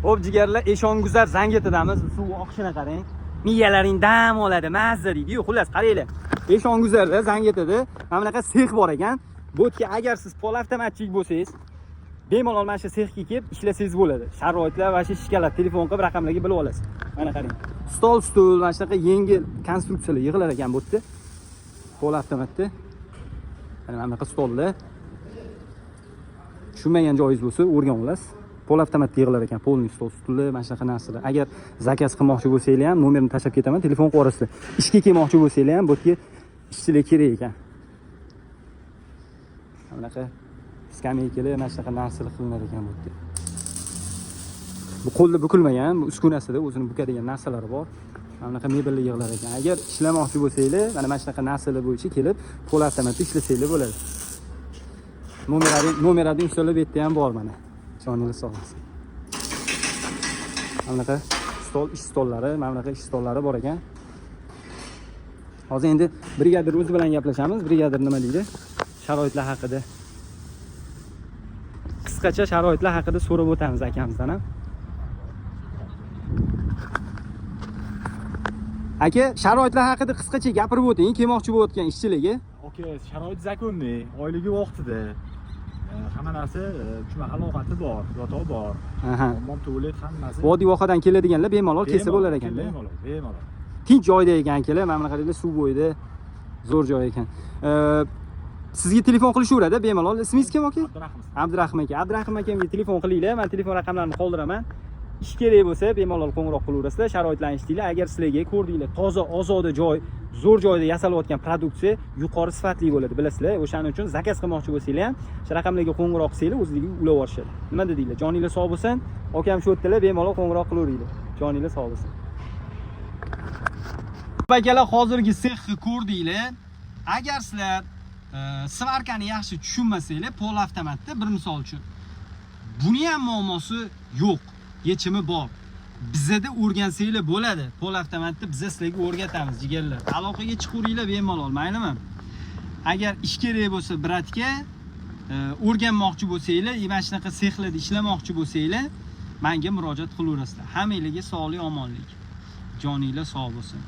Hop jigarlar, eshonguzar Zangetidamiz. Suv oqishini qarang. Miyalaring dam oladi, mazza deydi-yu. Xullas, qaranglar. Eshonguzarda Zangetida mana bunaqa sex bor ekan. Bo'tga agar siz pol avtomatchik bo'lsangiz, bemalol mana shu sexga kelib ishlasangiz bo'ladi. Sharoitlar va shishkalar telefon qilib raqamlarga bilib olasiz. Mana qarang. Stol, mana shunaqa yengil konstruksiyalar yig'ilar ekan bu yerda. Pol avtomatda. Mana bunaqa stollar. Tushunmagan joyingiz bo'lsa, o'rganib olasiz. Pol avtomatda yig'ilar ekan, polni stol, mana shunaqa narsalar. Agar zakaz qilmoqchi bo'lsanglar ham nomerni tashlab ketaman, telefon qilib olasiz. Ishga kelmoqchi bo'lsanglar ham bu yerga ishchilar kerak ekan. Mana bunaqa skameykalar, mana shunaqa narsalar qilinar ekan bu yerda. Bu qo'lda bukilmagan, bu uskunasida o'zini bukadigan narsalari bor. Mana bunaqa mebellar yig'ilar ekan. Agar ishlamoqchi bo'lsanglar, mana shunaqa narsalar bo'yicha kelib, pol avtomatda ishlasanglar bo'ladi. Nomerlarni instalab etdi ham bor mana. Joningiz sog' bo'lsin. Mana bunaqa stol, ish stollari, mana bunaqa ish stollari bor ekan. Hozir endi brigadir o'zi bilan gaplashamiz. Brigadir nima deydi? Sharoitlar haqida. Qisqacha sharoitlar haqida so'rab o'tamiz akamizdan ham. Aka, sharoitlar haqida qisqacha gapirib o'ting, kelmoqchi bo'layotgan ishchilarga. Okey, sharoit zakonniy, oyligi vaqtida. Hamma narsa uchma halovati bor, yotoq bor. Hammom tualet hammasi. Vodiy vohadan keladiganlar bemalol kelsa bo'lar ekanda. Bemalol. Tinch joyda ekan akalar, mana bunaqa suv bo'yida zo'r joy ekan. Sizga telefon qilishaveradi bemalol. Ismingiz kim aka? Abdurahim aka. Abdurahim akamga telefon qilinglar. Men telefon raqamlarini qoldiraman. Ish kerak bo'lsa bemalol qo'ng'iroq qilaverasizlar, sharoitlanishdinglar. Agar sizlarga ko'rdinglar, toza, ozoda joy, zo'r joyda yasalayotgan produksiya yuqori sifatli bo'ladi, bilasizlar. O'shaning uchun zakaz qilmoqchi bo'lsanglar ham, shu raqamlarga qo'ng'iroq qilsanglar, o'zingizga ulab olishadi. Nima dedinglar? Joninglar sog' bo'lsin. Akam shu yerdalar, bemalol qo'ng'iroq qilaveringlar. Joninglar sog' bo'lsin. Akalar, hozirgi sexni ko'rdinglar. Agar sizlar svarkani yaxshi tushunmasanglar, pol avtomatda bir misol uchun buni ham muammosi yo'q. Yechimi bor. Bizda o'rgansanglar bo'ladi. Pol avtomatni biz sizlarga o'rgatamiz, jigarlar. Aloqaga chiqaveringlar bemalol, maylimi? Agar ish kerak bo'lsa, bratga o'rganmoqchi bo'lsanglar, mana shunaqa sexlarda ishlamoqchi bo'lsanglar, menga murojaat qilaverasizlar. Hammangizga sog'lik, omonlik. Joninglar sog' bo'lsin.